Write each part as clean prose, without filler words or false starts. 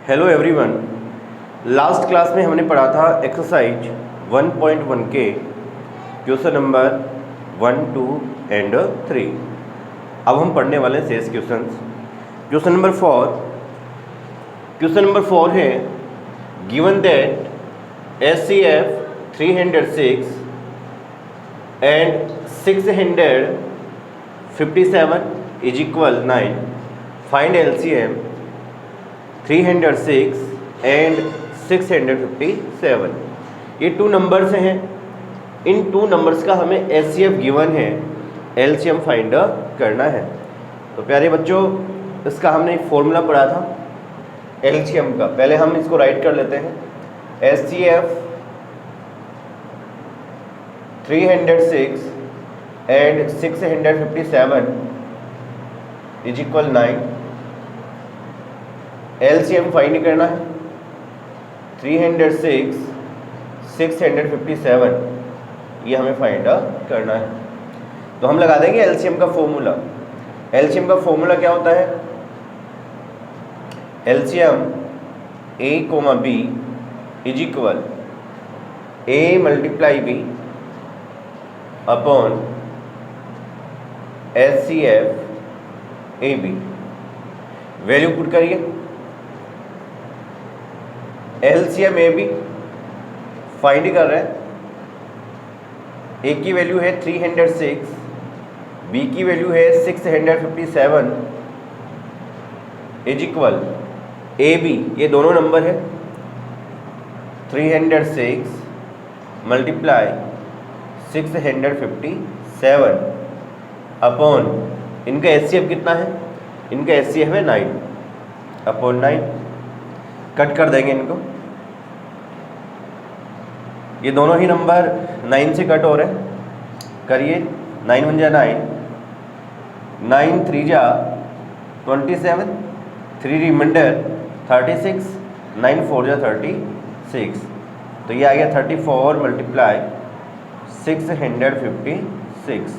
Hello everyone. Last class में हमने पढ़ा था एक्सरसाइज 1.1 के क्वेश्चन नंबर 1, 2 एंड 3। अब हम पढ़ने वाले हैं शेष क्वेश्चंस। क्वेश्चन नंबर 4 है given that SCF 306 and 657 is equal 9। Find LCM 306 and 657। ये टू नंबर्स हैं। इन टू नंबर्स का हमें SCF गिवन है, LCM फाइंड करना है। तो प्यारे बच्चों, इसका हमने फॉर्मूला पढ़ा था LCM का। पहले हम इसको राइट कर लेते हैं। SCF 306 and 657 is equal 9। LCM find करना है 306 657, ये हमें फाइंड करना है। तो हम लगा देंगे LCM का फॉर्मूला। LCM का फॉर्मूला क्या होता है? LCM A, B is equal A multiply B upon SCF AB। Value put करिए। LCM AB फाइंड कर रहे हैं। A की वैल्यू है 306, B की वैल्यू है 657 इज इक्वल AB, ये दोनों नंबर है 306 मल्टीप्लाई 657 अपॉन इनका SCF कितना है? इनका SCF है 9 अपॉन 9। कट कर देंगे इनको। ये दोनों ही नंबर 9 से कट हो रहे हैं। करिए। 9 1 जा 9, 9 3 जा 27, 3 रिमाइंडर 36, 9 4 जा 36। तो ये आ गया 34 मल्टीप्लाई 656।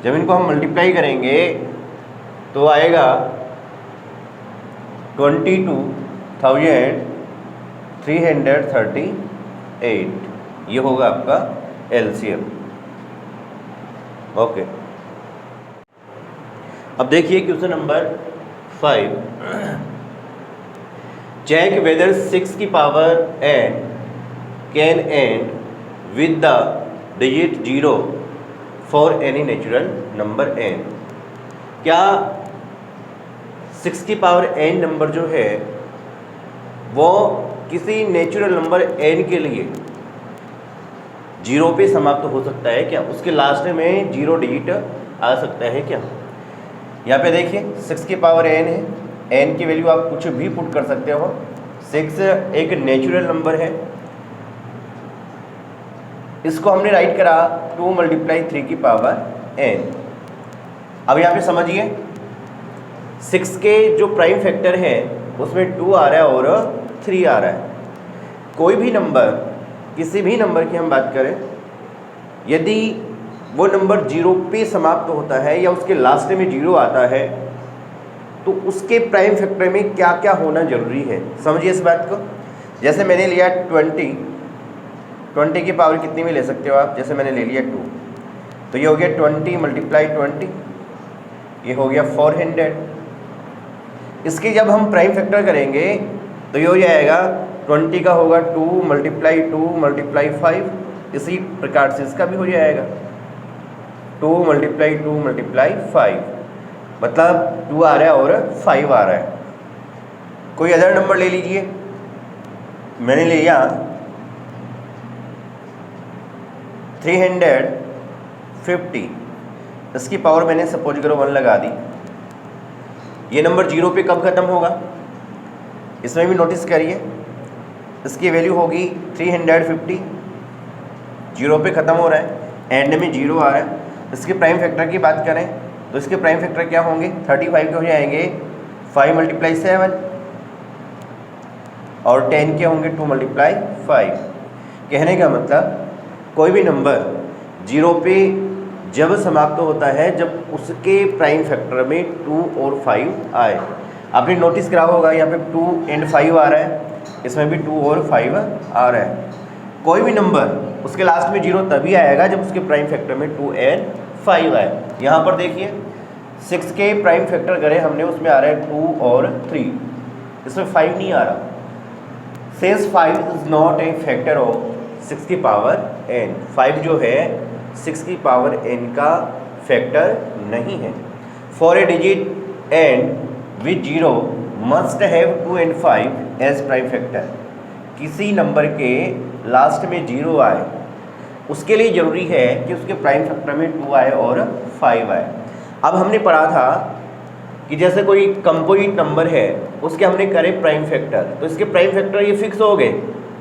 जब इनको हम मल्टीप्लाई करेंगे तो आएगा 22,338। ये होगा आपका LCM। ओके। अब देखिए क्वेश्चन नंबर 5। चेक वेदर 6 की power n can and with the digit 0 for any natural number n। क्या 6 की पावर n नंबर जो है वो किसी नेचुरल नंबर n के लिए 0 पे समाप्त हो सकता है क्या? उसके लास्ट में 0 डिजिट आ सकता है क्या? यहाँ पे देखिए 6 की पावर n है। n की वैल्यू आप कुछ भी पुट कर सकते हो। 6 एक नेचुरल नंबर है। इसको हमने राइट करा 2 मल्टीप्लाई 3 की पावर n। अब यहाँ पे समझिए 6 के जो प्राइम फैक्टर है उसमें 2 आ रहा है और 3 आ रहा है। कोई भी नंबर, किसी भी नंबर की हम बात करें, यदि वो नंबर 0 पे समाप्त होता है या उसके लास्ट में 0 आता है तो उसके प्राइम फैक्टर में क्या क्या होना जरूरी है, समझिए इस बात को। जैसे मैंने लिया 20 की पावर कितनी में ले सकते हो आप? जैसे मैंने ले लिया 2, तो ये हो गया 20 मल्टीप्लाई 20, ये हो गया 400। इसके जब हम प्राइम फैक्टर करेंगे तो ये हो जाएगा 20 का होगा 2 मल्टीप्लाई 2 मल्टीप्लाई 5। इसी प्रकार से इसका भी हो जाएगा 2 मल्टीप्लाई 2 मल्टीप्लाई 5, मतलब 2 आ रहा है और 5 आ रहा है। कोई अदर नंबर ले लीजिए। मैंने लिया 350, इसकी पावर मैंने सपोज करो 1 लगा दी। ये नंबर 0 पे कब ख़त्म होगा? इसमें भी नोटिस करिए, इसकी वैल्यू होगी 350, 0 पे ख़त्म हो रहा है, एंड में 0 आ रहा है। इसके प्राइम फैक्टर की बात करें तो इसके प्राइम फैक्टर क्या होंगे? 35 के हो जाएंगे 5 मल्टीप्लाई 7 और 10 के होंगे 2 मल्टीप्लाई 5। कहने का मतलब कोई भी नंबर 0 पे जब समाप्त होता है जब उसके प्राइम फैक्टर में 2 और 5 आए। आपने नोटिस करा होगा यहाँ पे 2 and 5 आ रहा है, इसमें भी 2 और 5 आ रहा है। कोई भी नंबर उसके लास्ट में 0 तभी आएगा जब उसके प्राइम फैक्टर में 2 and 5 आए। यहाँ पर देखिए 6 के प्राइम फैक्टर करें हमने, उसमें आ रहा है 2 और 3, इसमें 5 नहीं आ रहा। Since 5 is not a factor of 6 की पावर n, 5 जो है 6 की पावर n का फैक्टर नहीं है। For a digit and with 0 must have 2 and 5 as prime factor. किसी नंबर के लास्ट में 0 आए उसके लिए ज़रूरी है कि उसके प्राइम फैक्टर में 2 आए और 5 आए। अब हमने पढ़ा था कि जैसे कोई कंपोजिट नंबर है उसके हमने करे प्राइम फैक्टर, तो इसके प्राइम फैक्टर ये फिक्स हो गए,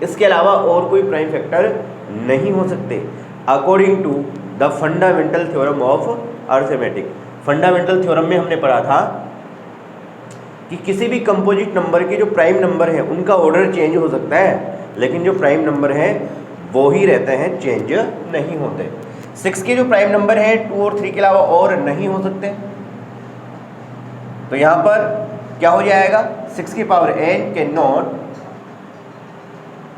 इसके अलावा और कोई प्राइम फैक्टर नहीं हो सकते according to the fundamental theorem of arithmetic. Fundamental theorem में हमने पढ़ा था कि किसी भी कंपोजिट नंबर के जो प्राइम नंबर हैं उनका ऑर्डर चेंज हो सकता है, लेकिन जो प्राइम नंबर हैं वो ही रहते हैं, चेंज नहीं होते। 6 के जो प्राइम नंबर हैं 2 और 3 के अलावा और नहीं हो सकते। तो यहाँ पर क्या हो जाएगा, 6 की power n can not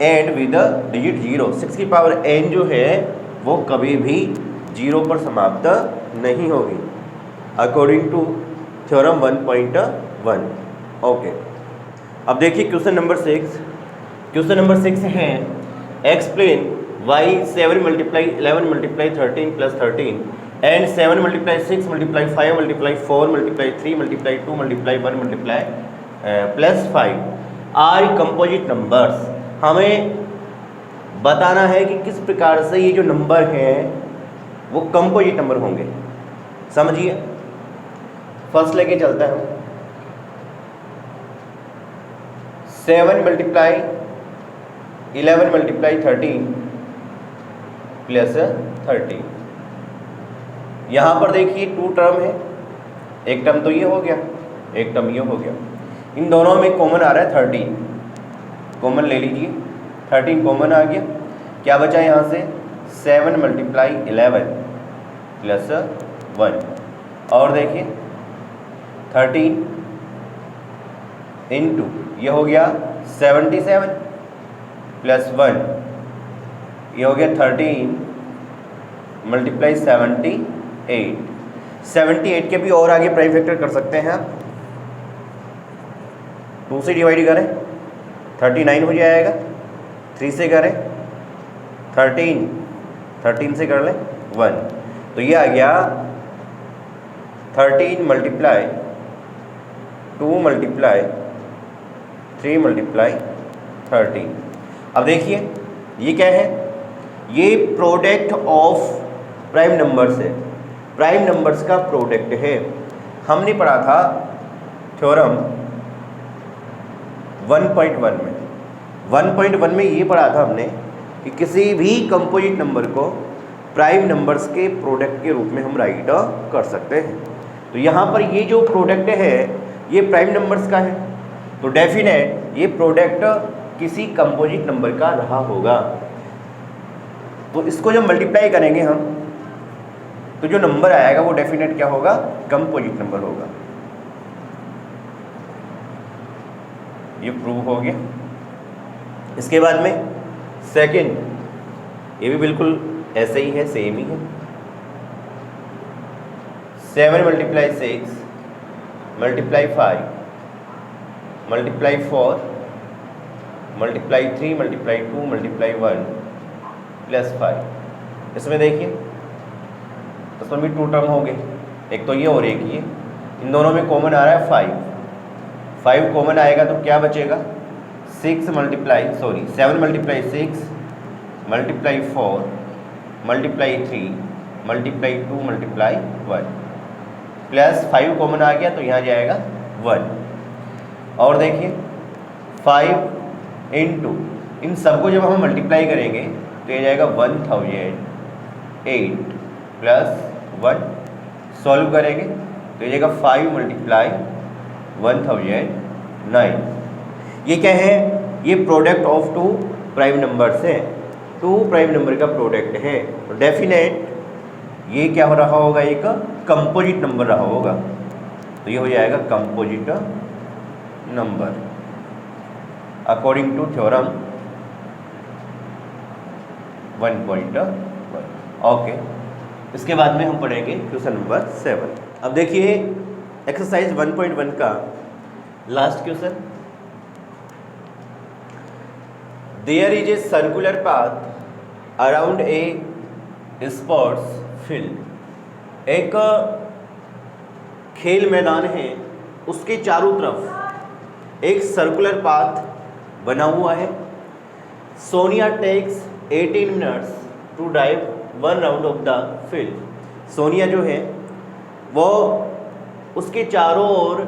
and with digit 0। 6 की पावर n जो है वो कभी भी 0 पर समाप्त नहीं होगी अकॉर्डिंग टू थ्योरम 1.1। ओके, अब देखिए क्वेश्चन नंबर 6। क्वेश्चन नंबर 6 है explain why 7 multiply 11 multiply 13 plus 13 and 7 multiply 6 multiply 5 multiply 4 multiply 3 multiply 2 multiply 1 multiply plus 5 are composite numbers. हमें बताना है कि किस प्रकार से ये जो नंबर हैं वो कंपोजिट नंबर होंगे। समझिए, फर्स्ट लेके चलता है 7 मल्टीप्लाई 11 मल्टीप्लाई 13 प्लस 13। यहाँ पर देखिए 2 टर्म है, एक टर्म तो ये हो गया, एक टर्म ये हो गया। इन दोनों में कॉमन आ रहा है 13, कॉमन ले लीजिए, 13 कॉमन आ गया। क्या बचा यहाँ से 7 मल्टीप्लाई 11 प्लस 1, और देखिए 13 इंटू ये हो गया 77 प्लस 1, ये हो गया 13 मल्टीप्लाई 78। 78 के भी और आगे प्राइम फैक्टर कर सकते हैं आप, 2 से डिवाइड करें 39 हो जाएगा, 3 से करें 13, 13 से कर लें 1, तो ये आ गया 13 मल्टीप्लाई 2 मल्टीप्लाई 3 मल्टीप्लाई 13। अब देखिए ये क्या है, ये प्रोडक्ट ऑफ प्राइम नंबर्स है, प्राइम नंबर्स का प्रोडक्ट है। हमने पढ़ा था थ्योरम 1.1 में, 1.1 में ये पढ़ा था हमने कि किसी भी कंपोजिट नंबर को प्राइम नंबर्स के प्रोडक्ट के रूप में हम राइट कर सकते हैं। तो यहाँ पर ये जो प्रोडक्ट है ये प्राइम नंबर्स का है, तो डेफिनेट ये प्रोडक्ट किसी कंपोजिट नंबर का रहा होगा। तो इसको जब मल्टीप्लाई करेंगे हम तो जो नंबर आएगा वो डेफिनेट क्या होगा, कंपोजिट नंबर होगा। ये प्रूव हो गया। इसके बाद में सेकंड, ये भी बिल्कुल ऐसे ही है, सेम ही है। 7 multiply 6 multiply 5 multiply 4 multiply 3 multiply 2 multiply 1 plus 5। इसमें देखिए इसमें भी 2 टर्म हो गए, एक तो ये और एक ये, इन दोनों में कॉमन आ रहा है 5 कॉमन आएगा तो क्या बचेगा 7 multiply 6 multiply 4 multiply 3 multiply 2 multiply 1 plus 5 common आ गया तो यहाँ जाएगा 1। और देखिए 5 इंटू इन सबको जब हम मल्टीप्लाई करेंगे तो ये जाएगा 1008 प्लस 1, सॉल्व करेंगे तो ये जाएगा 5 मल्टीप्लाई 1009। ये क्या है, ये प्रोडक्ट ऑफ 2 प्राइम नंबर्स है, 2 प्राइम नंबर का प्रोडक्ट है, तो डेफिनेट ये क्या हो रहा होगा, एक कंपोजिट नंबर रहा होगा। तो ये हो जाएगा composite number according to theorem 1.1। Okay, इसके बाद में हम पढ़ेंगे क्वेश्चन नंबर 7। अब देखिए एक्सरसाइज 1.1 का last question. There is a circular path around a sports field. एक खेल मैदान है, उसके चारों तरफ एक सर्कुलर पाथ बना हुआ है। Sonia takes 18 minutes to drive 1 round of the field. Sonia जो है वो उसके चारों ओर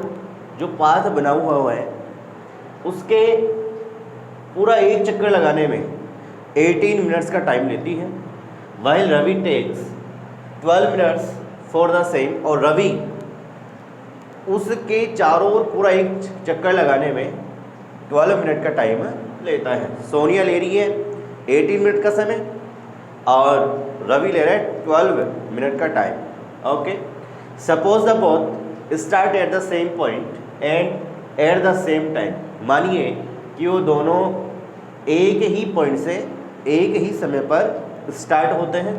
जो पाथ बना हुआ है उसके पूरा एक चक्कर लगाने में 18 मिनट्स का टाइम लेती है। While Ravi takes 12 minutes for the same, और रवि उसके चारों ओर पूरा एक चक्कर लगाने में 12 मिनट का टाइम लेता है। सोनिया ले रही है 18 मिनट का समय और रवि ले रहा है 12 मिनट का time. Okay, suppose the both start at the same point and at the same time. मानिए कि वो दोनों एक ही पॉइंट से एक ही समय पर स्टार्ट होते हैं,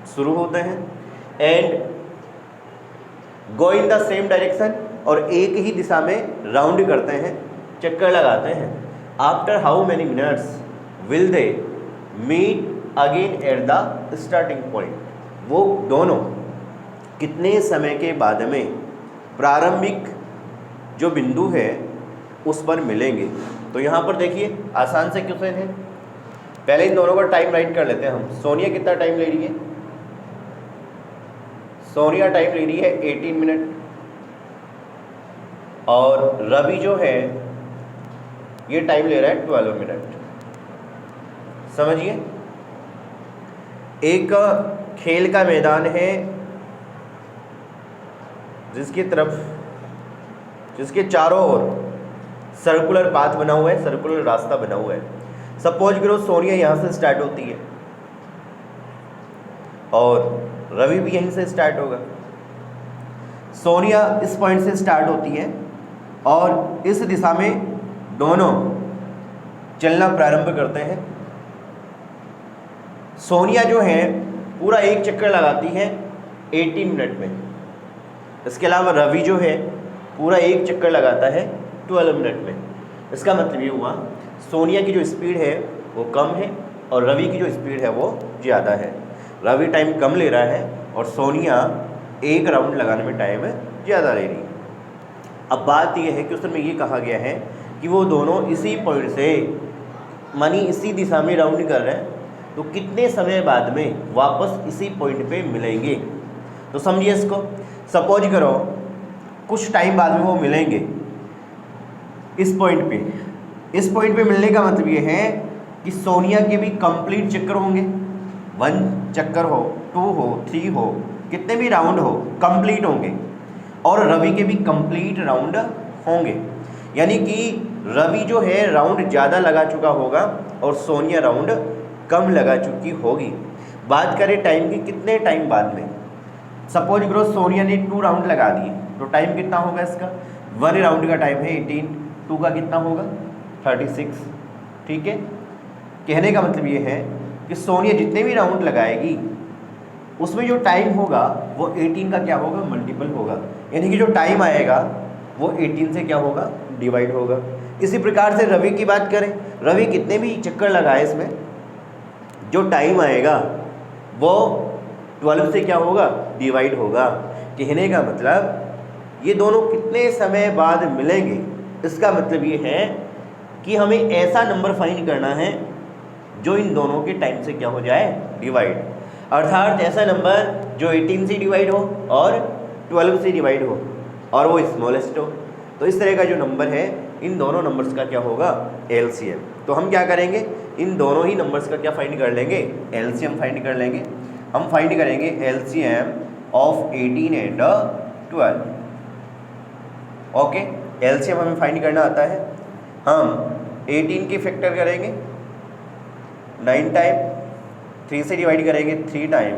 शुरू होते हैं, and go in the same direction, और एक ही दिशा में राउंड करते हैं, चक्कर लगाते हैं। After how many minutes will they meet again at the starting point. वो दोनों कितने समय के बाद में प्रारंभिक जो बिंदु है उस पर मिलेंगे। तो यहाँ पर देखिए आसान से क्वेश्चन है। पहले इन दोनों का टाइम राइट कर लेते हैं हम। सोनिया कितना टाइम ले रही है? सोनिया टाइम ले रही है 18 मिनट, और रवि जो है ये टाइम ले रहा है 12 मिनट। समझिए, एक खेल का मैदान है जिसके चारों ओर सर्कुलर पाथ बना हुआ है, सर्कुलर रास्ता बना हुआ है। सपोज करो सोनिया यहाँ से स्टार्ट होती है और रवि भी यहीं से स्टार्ट होगा। सोनिया इस पॉइंट से स्टार्ट होती है और इस दिशा में दोनों चलना प्रारंभ करते हैं। सोनिया जो है पूरा एक चक्कर लगाती है 18 मिनट में। इसके अलावा रवि जो है पूरा एक चक्कर लगाता है 12 मिनट में। इसका मतलब ये हुआ सोनिया की जो स्पीड है वो कम है और रवि की जो स्पीड है वो ज़्यादा है। रवि टाइम कम ले रहा है और सोनिया एक राउंड लगाने में टाइम ज़्यादा ले रही है। अब बात यह है कि उसमें ये कहा गया है कि वो दोनों इसी पॉइंट से मानी इसी दिशा में राउंड कर रहे हैं, तो कितने समय बाद में वापस इसी पॉइंट पे मिलेंगे। तो समझिए इसको, सपोज करो कुछ टाइम बाद में वो मिलेंगे इस पॉइंट पे। इस पॉइंट पे मिलने का मतलब ये है कि सोनिया के भी कंप्लीट चक्कर होंगे, 1 चक्कर हो, 2 हो, 3 हो, कितने भी राउंड हो कंप्लीट होंगे, और रवि के भी कंप्लीट राउंड होंगे। यानी कि रवि जो है राउंड ज़्यादा लगा चुका होगा और सोनिया राउंड कम लगा चुकी होगी। बात करें टाइम की, कितने टाइम बाद में, सपोज करो सोनिया ने 2 राउंड लगा दिए, तो टाइम कितना होगा इसका? 1 राउंड का टाइम है 18, 2 का कितना होगा? 36। ठीक है, कहने का मतलब ये है कि सोनिया जितने भी राउंड लगाएगी उसमें जो टाइम होगा वो 18 का क्या होगा? मल्टीपल होगा। यानी कि जो टाइम आएगा वो 18 से क्या होगा? डिवाइड होगा। इसी प्रकार से रवि की बात करें, रवि कितने भी चक्कर लगाए इसमें जो टाइम आएगा वो 12 से क्या होगा? डिवाइड होगा। कहने का मतलब ये दोनों कितने समय बाद मिलेंगे, इसका मतलब ये है कि हमें ऐसा नंबर फाइंड करना है जो इन दोनों के टाइम से क्या हो जाए? डिवाइड। अर्थात ऐसा नंबर जो 18 से डिवाइड हो और 12 से डिवाइड हो और वो स्मॉलेस्ट हो। तो इस तरह का जो नंबर है इन दोनों नंबर्स का क्या होगा? एलसीएम। तो हम क्या करेंगे, इन दोनों ही नंबर्स का क्या फाइंड कर लेंगे? एलसीएम फाइंड कर लेंगे। हम फाइंड करेंगे LCM of 18 and 12। Okay, LCM हमें फाइंड करना आता है। हम 18 की फैक्टर करेंगे 9 टाइम, 3 से डिवाइड करेंगे 3 टाइम,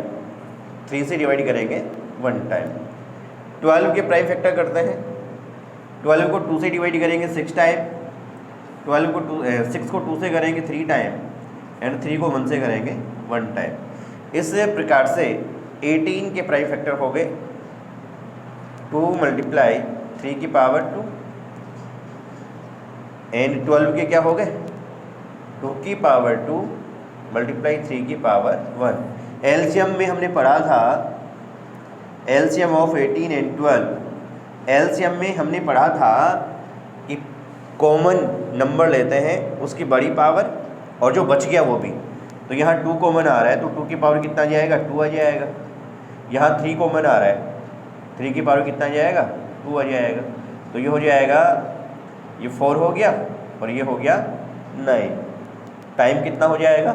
3 से डिवाइड करेंगे 1 टाइम। 12 के प्राइम फैक्टर करते हैं, 12 को 2 से डिवाइड करेंगे 6 टाइम, 12 को 6 को 2 से करेंगे 3 टाइम एंड 3 को 1 से करेंगे 1 टाइम। इस प्रकार से 18 के प्राइम फैक्टर हो गए 2 मल्टीप्लाई 3 की पावर 2 एंड 12 के क्या हो गए 2 की पावर 2 मल्टीप्लाई 3 की पावर 1। एलसीएम में हमने पढ़ा था, एलसीएम ऑफ 18 एंड 12, एलसीएम में हमने पढ़ा था कि कॉमन नंबर लेते हैं उसकी बड़ी पावर और जो बच गया वो भी। तो यहाँ 2 कॉमन आ रहा है तो 2 की पावर कितना जाएगा 2 आ जाएगा। यहाँ 3 कॉमन आ रहा है, 3 की पावर कितना जाएगा 2 आ जाएगा। तो ये हो जाएगा, ये 4 हो गया और ये हो गया 9। टाइम कितना हो जाएगा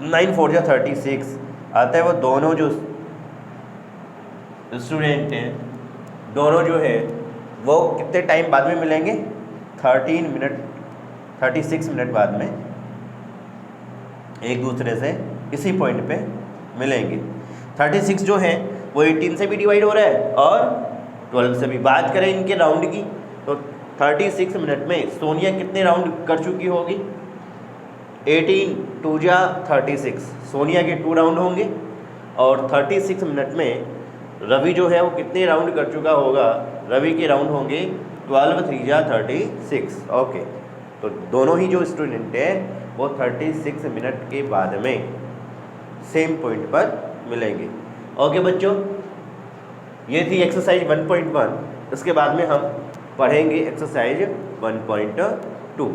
9 4 जा 36 आता है। वो दोनों जो स्टूडेंट हैं दोनों जो है वो कितने टाइम बाद में मिलेंगे 36 मिनट बाद में एक दूसरे से इसी पॉइंट पे मिलेंगे। 36 जो है वो 18 से भी डिवाइड हो रहा है और 12 से भी। बात करें इनके राउंड की तो 36 मिनट में सोनिया कितने राउंड कर चुकी होगी 18 2 जा 36, सोनिया के 2 राउंड होंगे और 36 मिनट में रवि जो है वो कितने राउंड कर चुका होगा, रवि के राउंड होंगे 12 3 जा 36। ओके, तो दोनों ही जो स्टूडेंट है वो 36 मिनट के बाद में सेम पॉइंट पर मिलेंगे। ओके बच्चों, ये थी एक्सरसाइज 1.1। इसके बाद में हम पढ़ेंगे एक्सरसाइज 1.2।